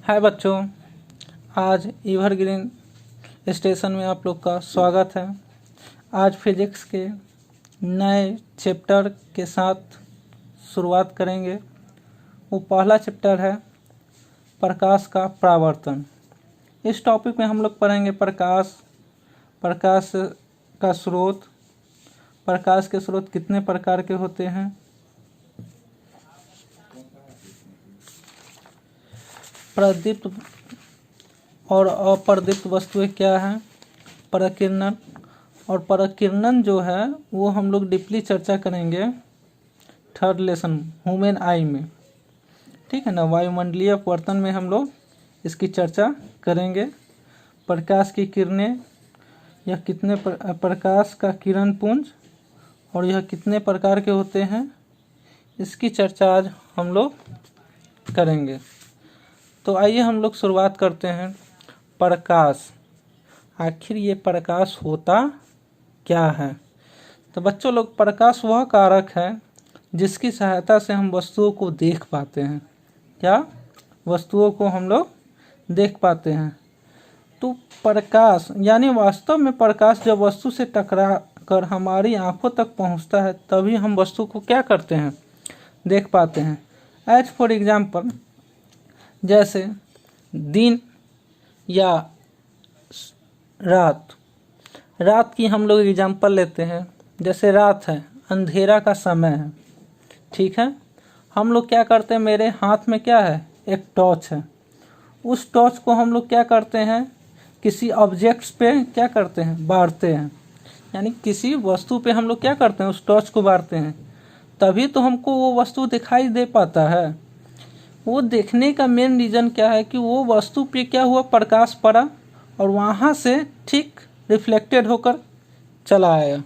हाय बच्चों, आज evergreen station में आप लोग का स्वागत है। आज फिजिक्स के नए चैप्टर के साथ शुरुआत करेंगे। वो पहला चैप्टर है प्रकाश का परावर्तन। इस टॉपिक में हम लोग पढ़ेंगे प्रकाश का स्रोत, प्रकाश के स्रोत कितने प्रकार के होते हैं, प्रदीप्त और अप्रदीप्त वस्तुएं क्या हैं, पराकिरणन। और पराकिरणन जो है वो हम लोग डीपली चर्चा करेंगे थर्ड लेसन ह्यूमन आई में, ठीक है ना। वायुमंडलीय अपवर्तन में हम लोग इसकी चर्चा करेंगे। प्रकाश की किरणें, यह कितने प्रकाश का किरण पुंज और यह कितने प्रकार के होते हैं, इसकी चर्चा आज हम लोग करेंगे। तो आइए हम लोग शुरुआत करते हैं। प्रकाश, आखिर ये प्रकाश होता क्या है। तो बच्चों लोग, प्रकाश वह कारक है जिसकी सहायता से हम वस्तुओं को देख पाते हैं। क्या वस्तुओं को हम लोग देख पाते हैं। तो प्रकाश यानी वास्तव में प्रकाश जब वस्तु से टकरा कर हमारी आंखों तक पहुंचता है तभी हम वस्तु को क्या करते हैं, देख पाते हैं। एज फॉर एग्जाम्पल, जैसे दिन या रात की हम लोग एग्जाम्पल लेते हैं। जैसे रात है, अंधेरा का समय है, ठीक है। हम लोग क्या करते हैं, मेरे हाथ में क्या है, एक टॉर्च है। उस टॉर्च को हम लोग क्या करते हैं, किसी ऑब्जेक्ट्स पे क्या करते हैं, बारते हैं। यानी किसी वस्तु पे हम लोग क्या करते हैं, उस टॉर्च को बारते हैं, तभी तो हमको वो वस्तु दिखाई दे पाता है। वो देखने का मेन रीज़न क्या है कि वो वस्तु पे क्या हुआ, प्रकाश पड़ा और वहाँ से ठीक रिफ्लेक्टेड होकर चला आया।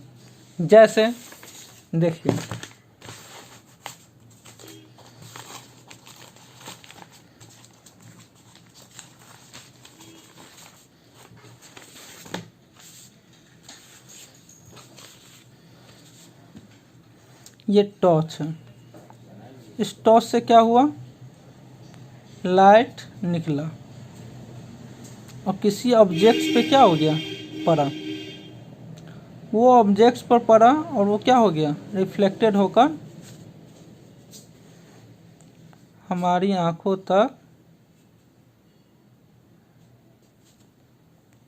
जैसे देखिए, ये टॉर्च है। इस टॉर्च से क्या हुआ, लाइट निकला और किसी ऑब्जेक्ट्स पे क्या हो गया, पड़ा। वो ऑब्जेक्ट्स पर पड़ा और वो क्या हो गया, रिफ्लेक्टेड होकर हमारी आंखों तक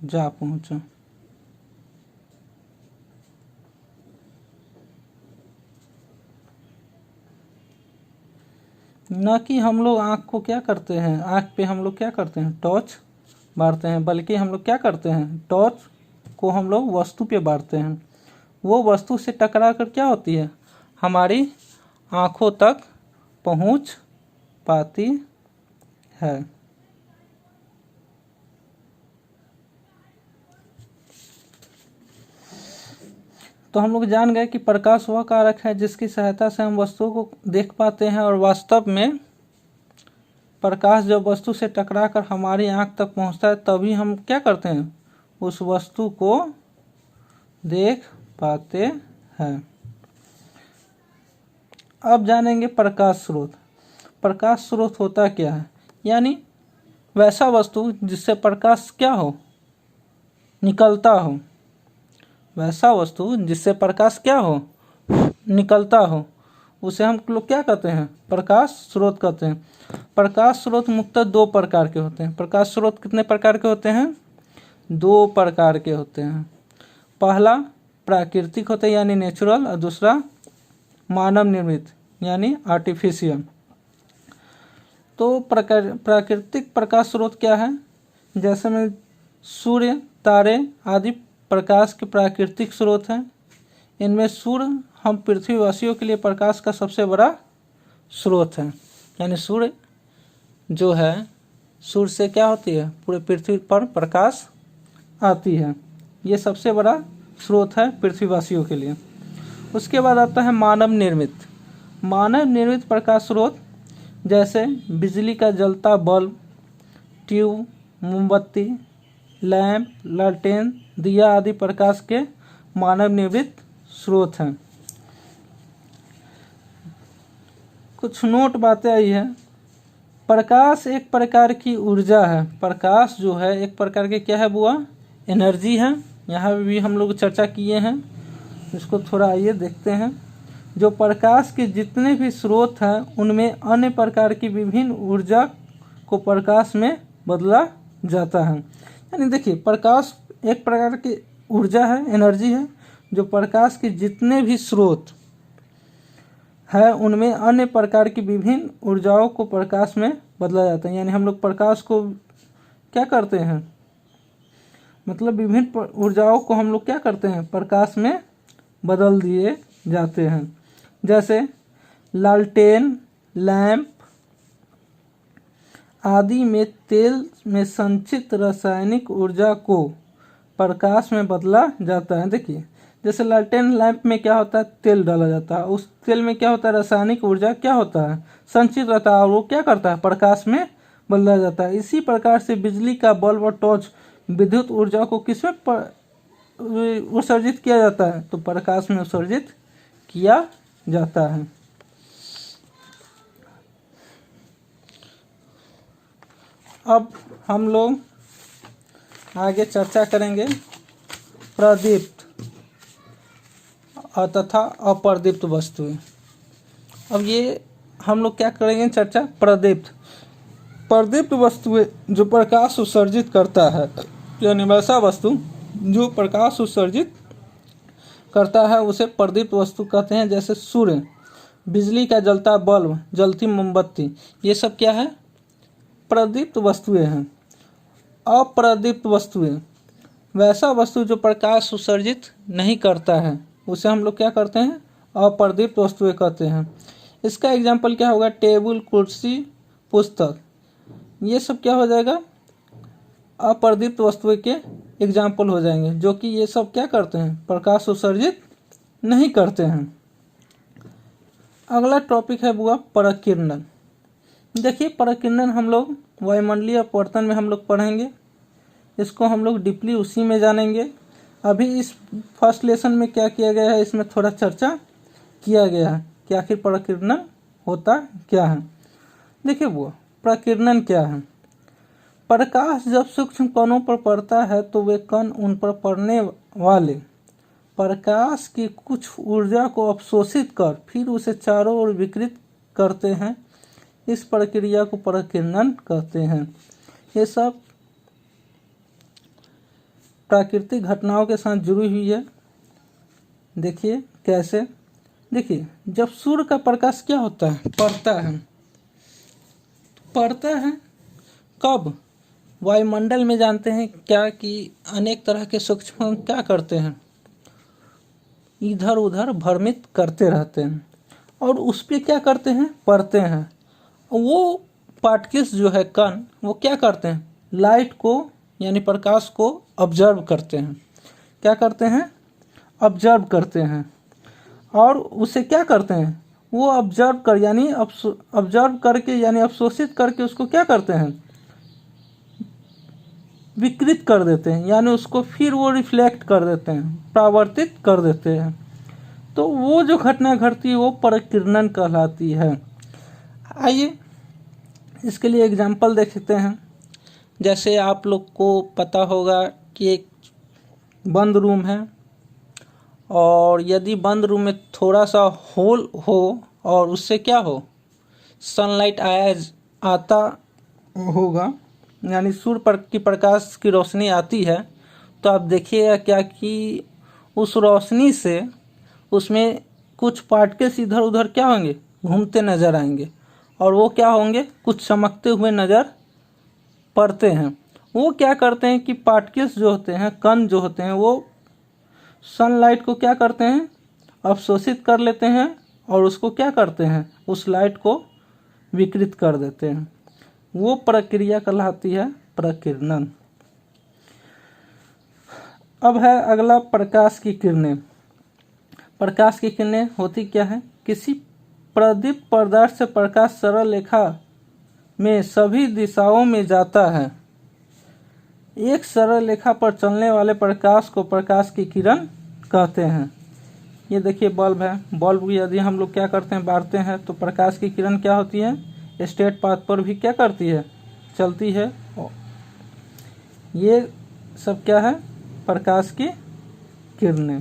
जा पहुंचा। न कि हम लोग आँख को क्या करते हैं, आँख पे हम लोग क्या करते हैं, टॉर्च बारते हैं, बल्कि हम लोग क्या करते हैं, टॉर्च को हम लोग वस्तु पे बारते हैं। वो वस्तु से टकरा कर क्या होती है, हमारी आँखों तक पहुँच पाती है। तो हम लोग जान गए कि प्रकाश वह कारक है जिसकी सहायता से हम वस्तुओं को देख पाते हैं। और वास्तव में प्रकाश जब वस्तु से टकराकर हमारी आंख तक पहुंचता है तभी हम क्या करते हैं, उस वस्तु को देख पाते हैं। अब जानेंगे प्रकाश स्रोत। प्रकाश स्रोत होता क्या है, यानी वैसा वस्तु जिससे प्रकाश क्या हो, निकलता हो। वैसा वस्तु जिससे प्रकाश क्या हो, निकलता हो, उसे हम लोग क्या कहते हैं, प्रकाश स्रोत कहते हैं। प्रकाश स्रोत मुख्यतः दो प्रकार के होते हैं। प्रकाश स्रोत कितने प्रकार के होते हैं, दो प्रकार के होते हैं। पहला प्राकृतिक होता है यानी नेचुरल, और दूसरा मानव निर्मित यानी आर्टिफिशियल। तो प्राकृतिक प्रकाश स्रोत क्या है, जैसे में सूर्य, तारे आदि प्रकाश के प्राकृतिक स्रोत हैं। इनमें सूर्य हम पृथ्वीवासियों के लिए प्रकाश का सबसे बड़ा स्रोत है। यानी सूर्य जो है, सूर्य से क्या होती है, पूरे पृथ्वी पर प्रकाश आती है। ये सबसे बड़ा स्रोत है पृथ्वीवासियों के लिए। उसके बाद आता है मानव निर्मित। मानव निर्मित प्रकाश स्रोत जैसे बिजली का जलता बल्ब, ट्यूब, मोमबत्ती, लैंप, लालटेन, दिया आदि प्रकाश के मानव निर्मित स्रोत हैं। कुछ नोट बातें आई है प्रकाश एक प्रकार की ऊर्जा है। प्रकाश जो है एक प्रकार के क्या है बुआ, एनर्जी है। यहाँ भी हम लोग चर्चा किए हैं, इसको थोड़ा आइए देखते हैं। जो प्रकाश के जितने भी स्रोत हैं उनमें अन्य प्रकार की विभिन्न ऊर्जा को प्रकाश में बदला जाता है। यानी देखिए, प्रकाश एक प्रकार की ऊर्जा है, एनर्जी है। जो प्रकाश के जितने भी स्रोत है उनमें अन्य प्रकार की विभिन्न ऊर्जाओं को प्रकाश में बदला जाता है। यानी हम लोग प्रकाश को क्या करते हैं, मतलब विभिन्न ऊर्जाओं को हम लोग क्या करते हैं, प्रकाश में बदल दिए जाते हैं। जैसे लालटेन, लैंप आदि में तेल में संचित रासायनिक ऊर्जा को प्रकाश में बदला जाता है। देखिए, जैसे लालटेन लैंप में क्या होता है, तेल डाला जाता है, उस तेल में क्या होता है, रासायनिक ऊर्जा क्या होता है, संचित रहता है, और वो क्या करता है, प्रकाश में बदला जाता है। इसी प्रकार से बिजली का बल्ब और टॉर्च विद्युत ऊर्जा को किसमें उत्सर्जित किया जाता है, तो प्रकाश में उत्सर्जित किया जाता है। अब हम लोग आगे चर्चा करेंगे प्रदीप्त तथा अप्रदीप्त वस्तुएं। अब ये हम लोग क्या करेंगे चर्चा, प्रदीप्त वस्तुएं जो प्रकाश उत्सर्जित करता है, यानी वैसा वस्तु जो प्रकाश उत्सर्जित करता है उसे प्रदीप्त वस्तु कहते हैं। जैसे सूर्य, बिजली का जलता बल्ब, जलती मोमबत्ती, ये सब क्या है, प्रदीप्त वस्तुएं हैं। अप्रदीप्त वस्तुएं वैसा वस्तु जो प्रकाश उत्सर्जित नहीं करता है उसे हम लोग क्या करते हैं, अप्रदीप्त वस्तुएं कहते हैं। इसका एग्जाम्पल क्या होगा, टेबल, कुर्सी, पुस्तक, ये सब क्या हो जाएगा, अप्रदीप्त वस्तुएं के एग्जाम्पल हो जाएंगे, जो कि ये सब क्या करते हैं, प्रकाश उत्सर्जित नहीं करते हैं। अगला टॉपिक है बुआ प्रकीर्णन। देखिए, प्रकीर्णन हम लोग वायुमंडलीय अपवर्तन में हम लोग पढ़ेंगे, इसको हम लोग डीपली उसी में जानेंगे। अभी इस फर्स्ट लेसन में क्या किया गया है, इसमें थोड़ा चर्चा किया गया है कि आखिर प्रकीर्णन होता क्या है। देखिए वो प्रकीर्णन क्या है, प्रकाश जब सूक्ष्म कणों पर पड़ता है तो वे कण उन पर पड़ने वाले प्रकाश की कुछ ऊर्जा को अवशोषित कर फिर उसे चारों ओर विकिरित करते हैं। इस प्रक्रिया को प्रकीर्णन कहते हैं। ये सब प्राकृतिक घटनाओं के साथ जुड़ी हुई है। देखिए कैसे, देखिए जब सूर्य का प्रकाश क्या होता है, पड़ता है कब, वायुमंडल में। जानते हैं क्या कि अनेक तरह के सूक्ष्म कण क्या करते हैं, इधर उधर भ्रमित करते रहते हैं और उस पर क्या करते हैं, पड़ते हैं। वो पार्टिकल्स जो है कण, वो क्या करते हैं, लाइट को यानी प्रकाश को ऑब्जर्व करते हैं। क्या करते हैं, ऑब्जर्व करते हैं, और उसे क्या करते हैं, वो ऑब्जर्व कर यानी ऑब्जर्व करके यानी अवशोषित करके उसको क्या करते हैं, विकृत कर देते हैं, यानी उसको फिर वो रिफ्लेक्ट कर देते हैं, परावर्तित कर देते हैं। तो वो जो घटना घटती है वो प्रकीर्णन कहलाती है। आइए इसके लिए एग्जाम्पल देखते हैं। जैसे आप लोग को पता होगा कि एक बंद रूम है, और यदि बंद रूम में थोड़ा सा होल हो और उससे क्या हो, सनलाइट आता होगा, यानी सूर्य की प्रकाश की रोशनी आती है, तो आप देखिएगा क्या कि उस रोशनी से उसमें कुछ पार्टिकल्स इधर उधर क्या होंगे, घूमते नज़र आएंगे, और वो क्या होंगे, कुछ चमकते हुए नज़र पड़ते हैं। वो क्या करते हैं कि पार्टिकल्स जो होते हैं, कण जो होते हैं, वो सनलाइट को क्या करते हैं, अवशोषित कर लेते हैं और उसको क्या करते हैं, उस लाइट को विकृत कर देते हैं। वो प्रक्रिया कहलाती है प्रकीर्णन। अब है अगला प्रकाश की किरणें। प्रकाश की किरणें होती क्या है, किसी प्रदीप्त पदार्थ से प्रकाश सरल रेखा में सभी दिशाओं में जाता है। एक सरल रेखा पर चलने वाले प्रकाश को प्रकाश की किरण कहते हैं। ये देखिए बल्ब है, बल्ब यदि हम लोग क्या करते हैं, बारते हैं, तो प्रकाश की किरण क्या होती है, स्ट्रेट पाथ पर भी क्या करती है, चलती है। ये सब क्या है, प्रकाश की किरणें।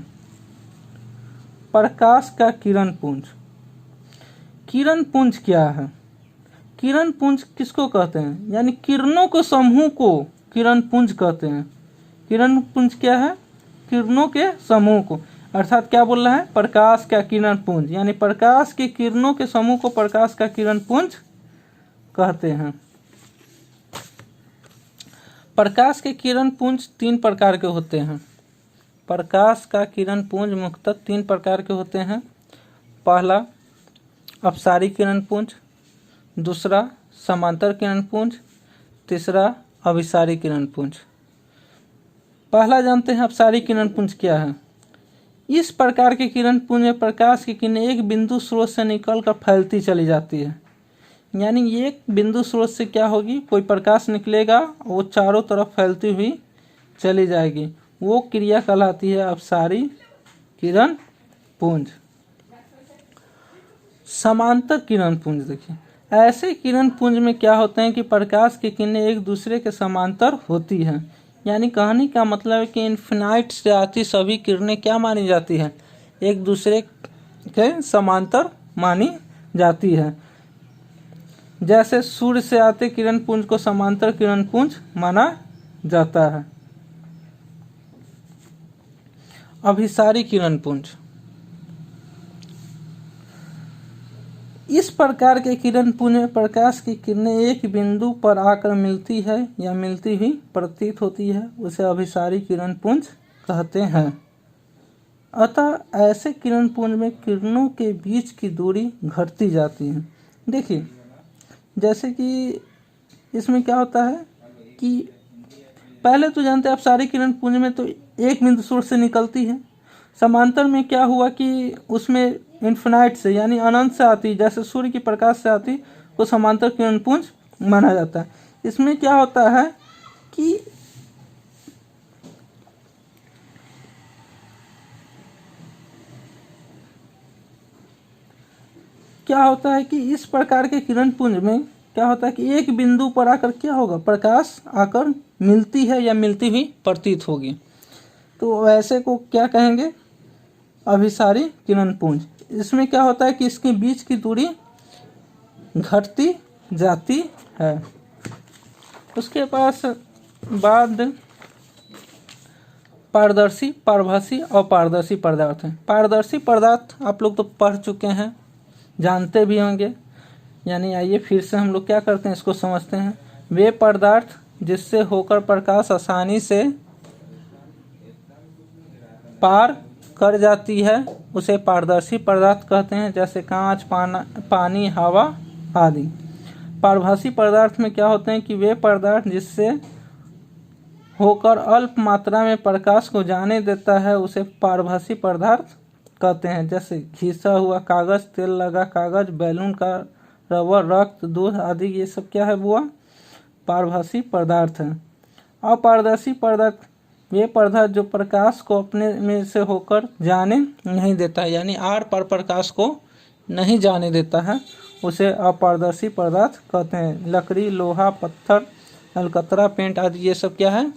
प्रकाश का किरण पुंज। किरण पुंज क्या है? किरण पुंज किसको कहते हैं, यानी किरणों के समूह को किरण पुंज कहते हैं। किरण पुंज क्या है, किरणों के समूह को, अर्थात क्या बोल रहा है, प्रकाश का किरण पुंज, यानी प्रकाश की किरणों के समूह को प्रकाश का किरण पुंज कहते हैं। प्रकाश के किरण पुंज 3 प्रकार के होते हैं। प्रकाश का किरण पुंज मुख्यतः 3 प्रकार के होते हैं। पहला अपसारी किरण पुंज, दूसरा समांतर किरण पुंज, तीसरा अभिसारी किरण पुंज। पहला जानते हैं अपसारी किरण पुंज क्या है। इस प्रकार के किरण पुंज में प्रकाश की किरणें एक बिंदु स्रोत से निकलकर फैलती चली जाती है, यानी एक बिंदु स्रोत से क्या होगी, कोई प्रकाश निकलेगा, वो चारों तरफ फैलती हुई चली जाएगी, वो क्रिया कहलाती है अपसारी किरण पुंज। समांतर किरण पुंज देखिए, ऐसे किरण पुंज में क्या होते हैं कि प्रकाश की किरणें एक दूसरे के समांतर होती हैं, यानी कहने का मतलब है कि इन्फिनाइट से आती सभी किरणें क्या मानी जाती है, एक दूसरे के समांतर मानी जाती है। जैसे सूर्य से आते किरण पुंज को समांतर किरण पुंज माना जाता है। अभिसारी किरण पुंज, इस प्रकार के किरण पुंज में प्रकाश की किरणें एक बिंदु पर आकर मिलती है या मिलती हुई प्रतीत होती है, उसे अभिसारी किरण पुंज कहते हैं। अतः ऐसे किरण पुंज में किरणों के बीच की दूरी घटती जाती है। देखिए जैसे कि इसमें क्या होता है कि पहले तो जानते हैं अपसारी किरण पुंज में तो एक बिंदु स्रोत से निकलती है। समांतर में क्या हुआ कि उसमें इन्फिनाइट से यानी अनंत से आती, जैसे सूर्य की प्रकाश से आती, को समांतर किरण पुंज माना जाता है। इसमें क्या होता है कि इस प्रकार के किरण पुंज में क्या होता है कि एक बिंदु पर आकर क्या होगा, प्रकाश आकर मिलती है या मिलती हुई प्रतीत होगी, तो ऐसे को क्या कहेंगे, अभिसारी किरण पुंज। इसमें क्या होता है कि इसके बीच की दूरी घटती जाती है। उसके बाद पारदर्शी, पारभासी और पारदर्शी पदार्थ हैं। पारदर्शी पदार्थ आप लोग तो पढ़ चुके हैं, जानते भी होंगे, यानी आइए फिर से हम लोग क्या करते हैं, इसको समझते हैं। वे पदार्थ जिससे होकर प्रकाश आसानी से पार कर जाती है उसे पारदर्शी पदार्थ कहते हैं, जैसे कांच, पानी, हवा आदि। पारभासी पदार्थ में क्या होते हैं कि वे पदार्थ जिससे होकर अल्प मात्रा में प्रकाश को जाने देता है उसे पारभासी पदार्थ कहते हैं, जैसे घिसा हुआ कागज, तेल लगा कागज, बैलून का रबर, रक्त, दूध आदि, ये सब क्या है, वो पारभासी पदार्थ है। अपारदर्शी पदार्थ वे पदार्थ जो प्रकाश को अपने में से होकर जाने नहीं देता है, यानी आर पार प्रकाश को नहीं जाने देता है, उसे अपारदर्शी पदार्थ कहते हैं। लकड़ी, लोहा, पत्थर, अलकतरा, पेंट आदि ये सब क्या है,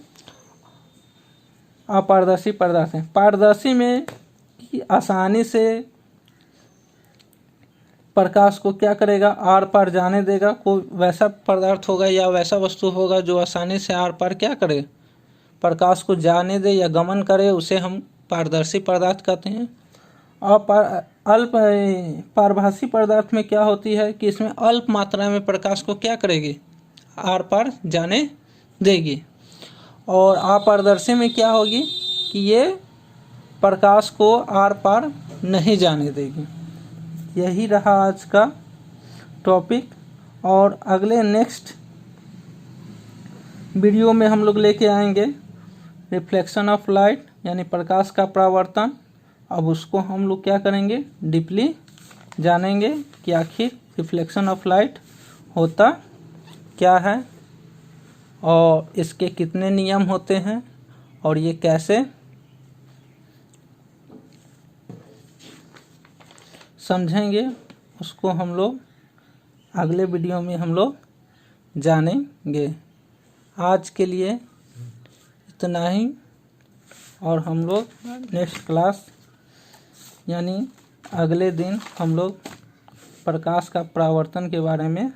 अपारदर्शी पदार्थ हैं। पारदर्शी में आसानी से प्रकाश को क्या करेगा, आर पार जाने देगा। कोई वैसा पदार्थ होगा या वैसा वस्तु होगा जो आसानी से आर पार क्या करे, प्रकाश को जाने दे या गमन करे, उसे हम पारदर्शी पदार्थ कहते हैं। और अल्प पारभासी पदार्थ में क्या होती है कि इसमें अल्प मात्रा में प्रकाश को क्या करेगी, आर पार जाने देगी। और अपारदर्शी में क्या होगी कि ये प्रकाश को आर पार नहीं जाने देगी। यही रहा आज का टॉपिक, और अगले नेक्स्ट वीडियो में हम लोग लेके आएंगे रिफ्लेक्शन ऑफ लाइट, यानी प्रकाश का परावर्तन। अब उसको हम लोग क्या करेंगे, डीपली जानेंगे कि आखिर रिफ्लेक्शन ऑफ लाइट होता क्या है और इसके कितने नियम होते हैं और ये कैसे समझेंगे, उसको हम लोग अगले वीडियो में हम लोग जानेंगे। आज के लिए इतना ही, और हम लोग नेक्स्ट क्लास यानी अगले दिन हम लोग प्रकाश का परावर्तन के बारे में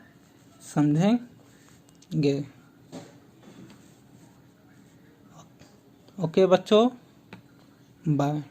समझेंगे। ओके बच्चों, बाय।